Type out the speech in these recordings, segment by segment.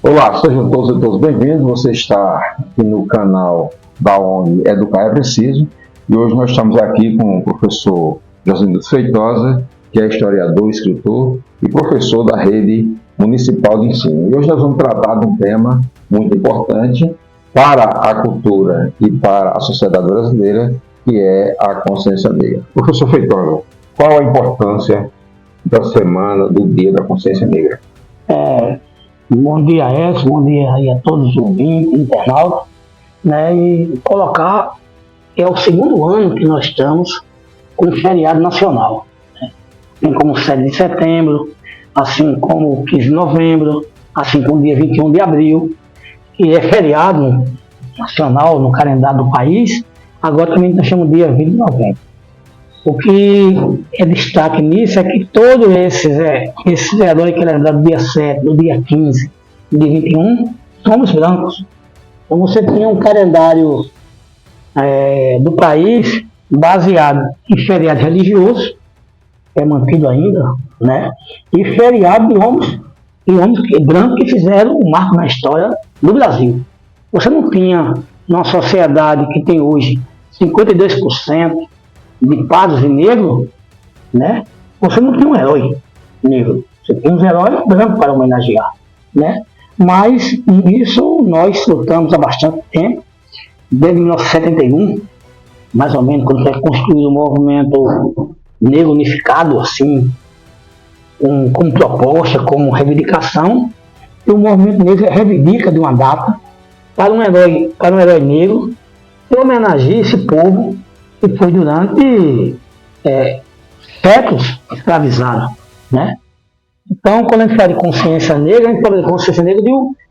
Olá, sejam todos e todas bem-vindos. Você está aqui no canal da ONG Educar é Preciso e hoje nós estamos aqui com o professor José Feitosa, que é historiador, escritor e professor da Rede Municipal de Ensino. E hoje nós vamos tratar de um tema muito importante para a cultura e para a sociedade brasileira, que é a consciência negra. Professor Feitosa, qual a importância da semana, do Dia da Consciência Negra? Bom dia, Edson, bom dia aí a todos os ouvintes, internautas, né? E colocar, é o segundo ano que nós estamos com o feriado nacional, né? Assim como o 7 de setembro, assim como o 15 de novembro, assim como o dia 21 de abril, que é feriado nacional no calendário do país. Agora também nós chamamos dia 20 de novembro. O que é destaque nisso é que todos esses heróis que lembraram do dia 7, do dia 15, do dia 21, somos brancos. Então você tinha um calendário do país baseado em feriado religioso, é mantido ainda, né? E feriado de homens brancos que fizeram um marco na história do Brasil. Você não tinha, numa sociedade que tem hoje 52% de pardos e negros, né? Você não tem um herói negro, você tem uns heróis brancos para homenagear, né? Mas isso nós lutamos há bastante tempo, desde 1971, mais ou menos, quando foi construído o movimento negro unificado, assim, como proposta, como reivindicação, e o movimento negro reivindica de uma data para um herói negro e homenageia esse povo que foi durante séculos escravizado, né? Então, quando a gente fala de consciência negra, a gente fala de consciência negra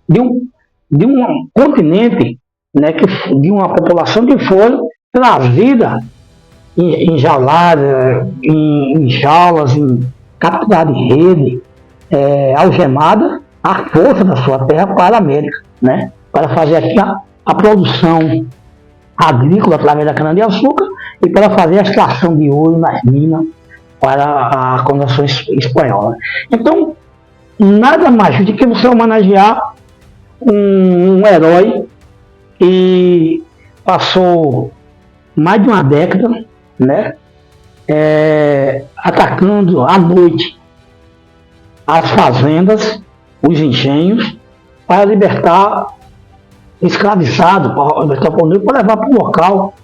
de um continente, né, de uma população que foi trazida enjaulada, em jaulas, capturada em rede, algemada à força da sua terra para a América, né? Para fazer aqui a produção agrícola através da cana-de-açúcar e para fazer a extração de ouro nas minas para a colonização espanhola. Então, nada mais do que você homenagear um herói que passou mais de uma década, né, atacando à noite as fazendas, os engenhos, para libertar escravizado, para libertar o negro, para levar para um local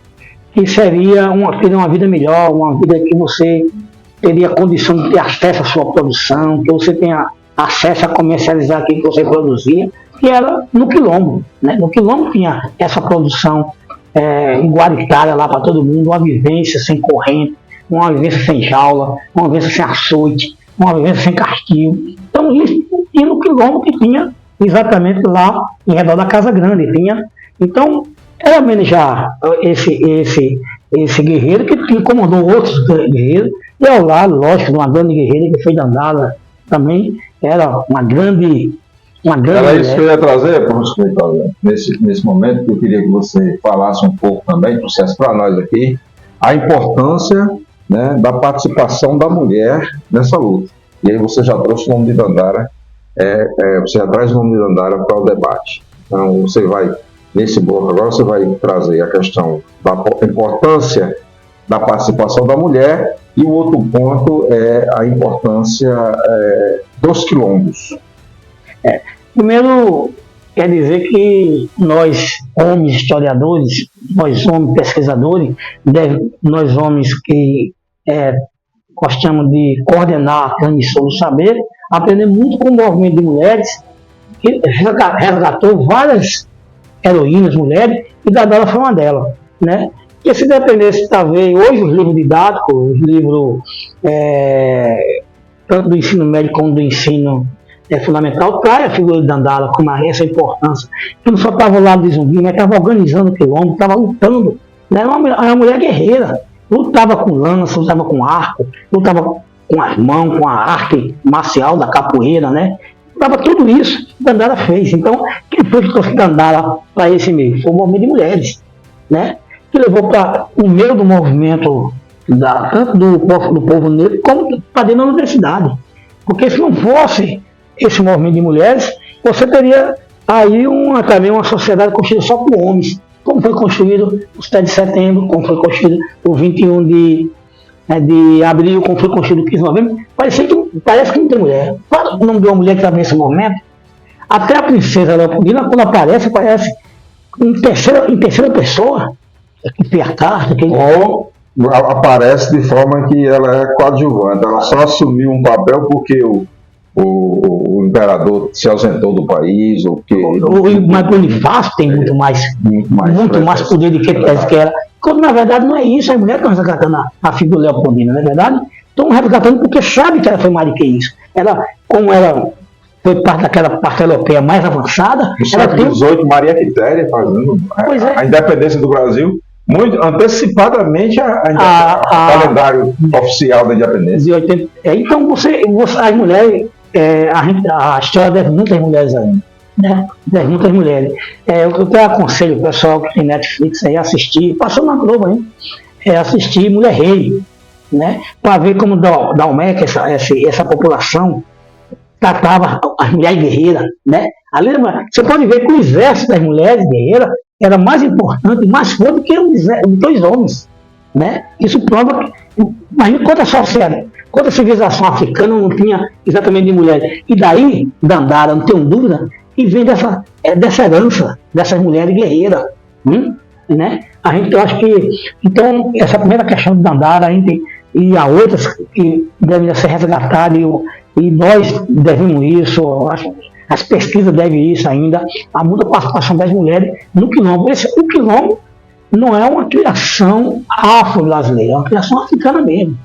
que seria uma vida melhor, uma vida que você teria condição de ter acesso à sua produção, que você tenha acesso a comercializar aquilo que você produzia, que era no quilombo, né? No quilombo tinha essa produção igualitária lá para todo mundo, uma vivência sem corrente, uma vivência sem jaula, uma vivência sem açoite, uma vivência sem castigo. Então isso tinha no quilombo que tinha exatamente lá em redor da Casa Grande. Então, era homenagear esse guerreiro que incomodou outros guerreiros, e ao lado, lógico, de uma grande guerreira que foi Dandara também, era uma grande Era isso que eu ia trazer, professor, nesse momento que eu queria que você falasse um pouco também, trouxesse para nós aqui, a importância, né, da participação da mulher nessa luta. E aí você já trouxe o nome de Dandara, você já traz o nome de Dandara para o debate. Então você vai, nesse bloco agora, você vai trazer a questão da importância da participação da mulher, e o outro ponto é a importância dos quilombos. Primeiro, quer dizer que nós, homens historiadores, nós, homens pesquisadores, nós, homens que gostamos de coordenar a transmissão do saber, aprendemos muito com o movimento de mulheres, que resgatou várias heroínas, mulheres, e Dandara foi uma delas, né? E se dependesse, talvez, hoje os livros didáticos, os livros tanto do ensino médio como do ensino fundamental, traz a figura de Dandara com essa importância, que não só estava ao lado de Zumbi, mas estava organizando o quilombo, estava lutando, né? Era uma mulher guerreira, lutava com lança, lutava com arco, lutava com as mãos, com a arte marcial da capoeira, né? Lutava tudo isso, Dandara fez. Então, quem foi que trouxe Dandara para esse meio? Foi o movimento de mulheres, né? Que levou para o meio do movimento tanto do povo negro como para dentro da universidade. Porque se não fosse esse movimento de mulheres, você teria aí também uma sociedade construída só por homens, como foi construído o 7 de setembro, como foi construído o 21 de abril, como foi construído o 15 de novembro. Parece que não tem mulher. Qual o nome de uma mulher que estava nesse momento? Até a princesa Leopoldina, quando aparece em terceira pessoa, que tem a carta. Ou aparece de forma que ela é coadjuvante, ela só assumiu um papel porque o imperador se ausentou do país, ou que mas o Bonifácio tem muito mais poder do que ela. Quando na verdade não é isso, as mulheres estão resgatando a figura Leopoldina, não é verdade? Estão resgatando porque sabe que ela foi mais do que isso. Como ela foi parte daquela parte europeia mais avançada. No século XVIII, Maria Quitéria fazendo a independência do Brasil, muito antecipadamente a calendário oficial da independência. Então as mulheres, a história deve muitas mulheres ainda. Né? Deve muitas mulheres. Eu até aconselho o pessoal que tem Netflix aí assistir, passou na Globo aí, assistir Mulher Rei, né? Para ver como Dalmec, essa população tratava as mulheres guerreiras, né? Ali, você pode ver que o exército das mulheres guerreiras era mais importante, mais forte do que os homens, né? Isso prova que, imagina quanta civilização africana não tinha exatamente de mulheres. E daí, Dandara, não tenho dúvida, que vem dessa herança dessas mulheres guerreiras, né? Eu acho que, então, essa primeira questão de Dandara e há outras que devem ser resgatadas e nós devemos isso, as pesquisas devem isso ainda, a muita participação das mulheres no quilombo. O quilombo não é uma criação afro-brasileira, é uma criação africana mesmo.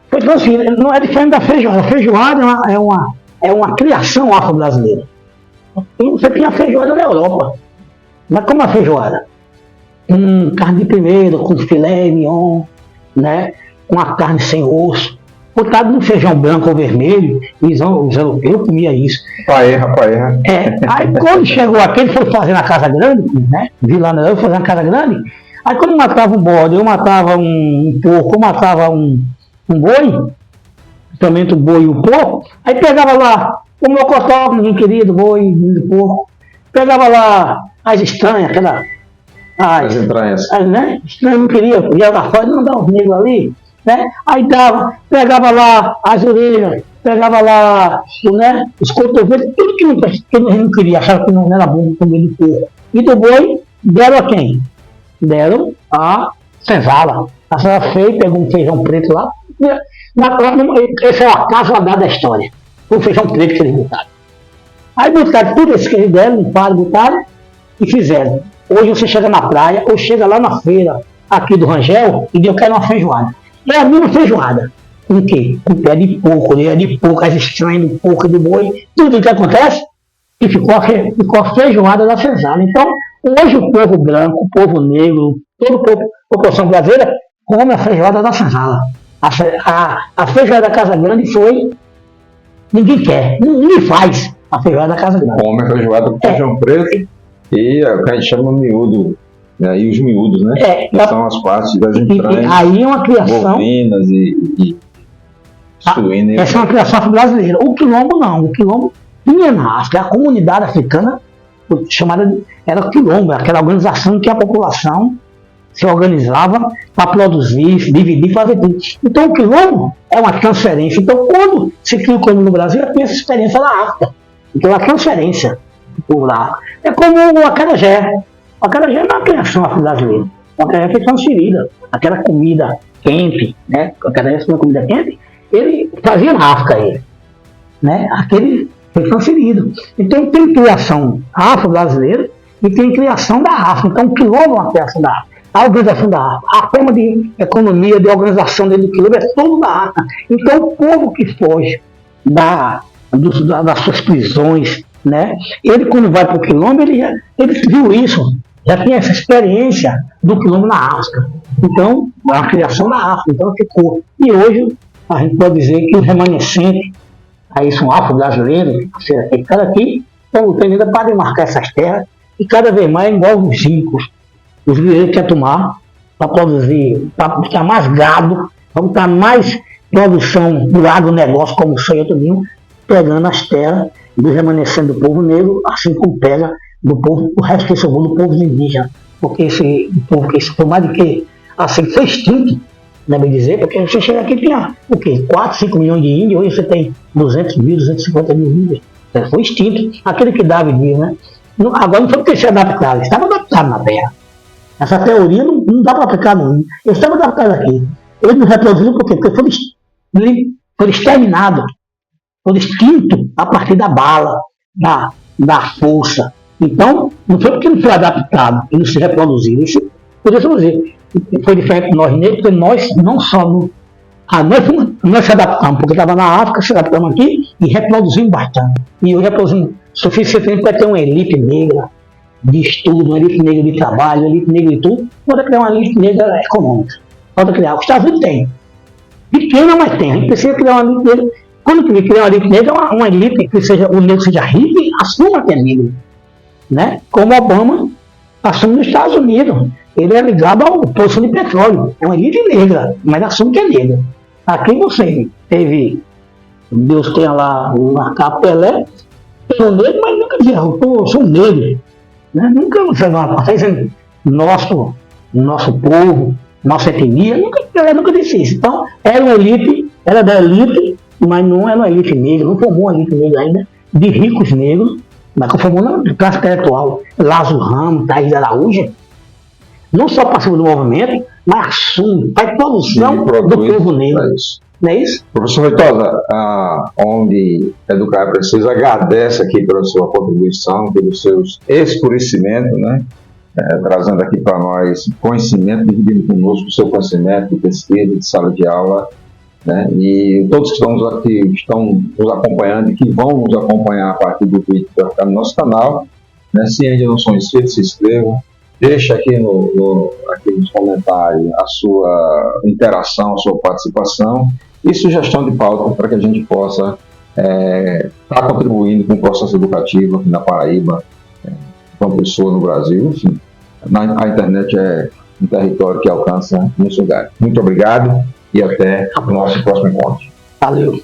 Foi transferida, não é diferente da feijoada. A feijoada é uma criação afro-brasileira. E você tinha a feijoada na Europa. Mas como a feijoada? Com carne de primeiro, com filé mignon, né? Com a carne sem osso. Botado num feijão branco ou vermelho, os europeus comiam isso. Paerra. Aí quando chegou aqui, ele foi fazer na Casa Grande, né? Vila Nova, foi fazer na Casa Grande. Aí quando matava um bode, eu matava um porco, eu matava um boi, também o boi e o porco, aí pegava lá o mocotó, que ninguém queria, do boi, do porco. Pegava lá as estranhas, as entranhas. Né? Estranhas não queria, podia dar fora, não dá os negros ali. Né? Aí pegava lá as orelhas, pegava lá, né, os cotovelos, tudo que não queria, achava que não era bom comer de porco. E do boi, deram a quem? Deram a senzala. A senzala fez, pegou um feijão preto lá. Essa é a casualidade da história. Foi um feijão preto que eles botaram. Aí botaram tudo isso que eles deram, limparam, botaram e fizeram. Hoje você chega na praia, ou chega lá na feira aqui do Rangel e diz: eu quero uma feijoada. É a mesma feijoada. Com o quê? Com pé de porco, orelha de porco, as estranhas do porco e do boi. Tudo o que acontece, e ficou a feijoada da senzala. Então, hoje o povo branco, o povo negro, toda a população brasileira come a feijoada da senzala. A feijoada da Casa Grande foi... Ninguém quer, ninguém faz a feijoada da Casa Grande. Come a feijoada com feijão preto e o que a gente chama miúdo. E os miúdos, né? Que são as partes das entranhas. Aí é uma criação. Bovinas e suínas. Essa é uma criação afro-brasileira. O quilombo não. O quilombo tinha na África. A comunidade africana chamada era quilombo, aquela organização que a população se organizava para produzir, dividir, fazer tudo. Então o quilombo é uma transferência. Então quando se cria o quilombo no Brasil, tem essa experiência na África. Então é uma transferência por lá. É como o acarajé. O acarajé não é uma criação afro-brasileira. O acarajé foi transferida. Aquela comida quente, né? O acarajé foi uma comida quente, ele fazia na África ele. Né? Aquele foi transferido. Então tem criação afro-brasileira e tem criação da África. Então o quilombo é uma criação da África. A organização da África, a forma de economia, de organização dentro do quilombo é todo da África. Então o povo que foge das suas prisões, né? Ele quando vai para o quilombo, ele viu isso, já tinha essa experiência do quilombo na África. Então, a criação da África, então ficou. E hoje, a gente pode dizer que os remanescentes, aí são afro-brasileiros, cada aqui, estão lutando ainda para demarcar essas terras, e cada vez mais envolve os incos. Os guerreiros querem tomar para produzir, para botar mais gado, para botar mais produção do agronegócio, como o soja tudinho, pegando as terras do remanescente do povo negro, assim como pega do povo, o resto que sobrou do povo indígena. Porque esse povo que por mais de que assim foi extinto, né, bem dizer, porque você chega aqui e tinha o quê? 4, 5 milhões de índios, hoje você tem 200 mil, 250 mil índios. Foi extinto. Aquele que dava dia, né? Agora não foi porque se adaptaram, eles estavam adaptados na terra. Essa teoria não dá para aplicar no índio. Eles estavam adaptados aqui. Eles não reproduziram por quê? Porque foram exterminados, foram extintos a partir da bala, da força. Então, não foi porque não foi adaptado, eles se reproduziram. Isso podia se dizer. Foi diferente de nós negros, porque nós não só nós se adaptamos, porque estava na África, se adaptamos aqui e reproduzimos bastante. E hoje reproduzimos suficientemente para ter uma elite negra de estudo, uma elite negra de trabalho, uma elite negra de tudo. Pode criar uma elite negra econômica. Pode criar. Os Estados Unidos tem. Pequena, mas tem. A gente precisa criar uma elite negra. Quando criar uma elite negra, uma elite que seja, o negro seja rico e assuma que é negro. Né? Como Obama assume nos Estados Unidos. Ele é ligado ao poço de petróleo. É uma elite negra, mas assume que é negra. Aqui você teve, Deus tenha lá marcado Pelé, sou negro, mas nunca dizia, eu sou negro. Né? Nunca você não está dizendo nosso povo, nossa etnia, nunca disse isso. Então, era uma elite, era da elite, mas não era uma elite negra, não formou uma elite negra ainda, de ricos negros, mas que formou na classe intelectual. Lázaro Ramos, Thaís Araújo, não só participa do movimento, mas assume, faz produção do povo negro. Não é isso? Professor Feitosa, a ONG Educar Precisa agradece aqui pela sua contribuição, pelos seus esclarecimentos, né? Trazendo aqui para nós conhecimento, dividindo conosco o seu conhecimento de pesquisa, de sala de aula, né? E todos que estão aqui, estão nos acompanhando e que vão nos acompanhar a partir do vídeo que vai ficar no nosso canal, né? Se ainda não são inscritos, se inscrevam. Deixa aqui, aqui nos comentários a sua interação, a sua participação e sugestão de pauta para que a gente possa estar contribuindo com o processo educativo aqui na Paraíba, uma pessoa no Brasil, enfim. A internet é um território que alcança muitos lugares. Muito obrigado e até o nosso próximo encontro. Valeu.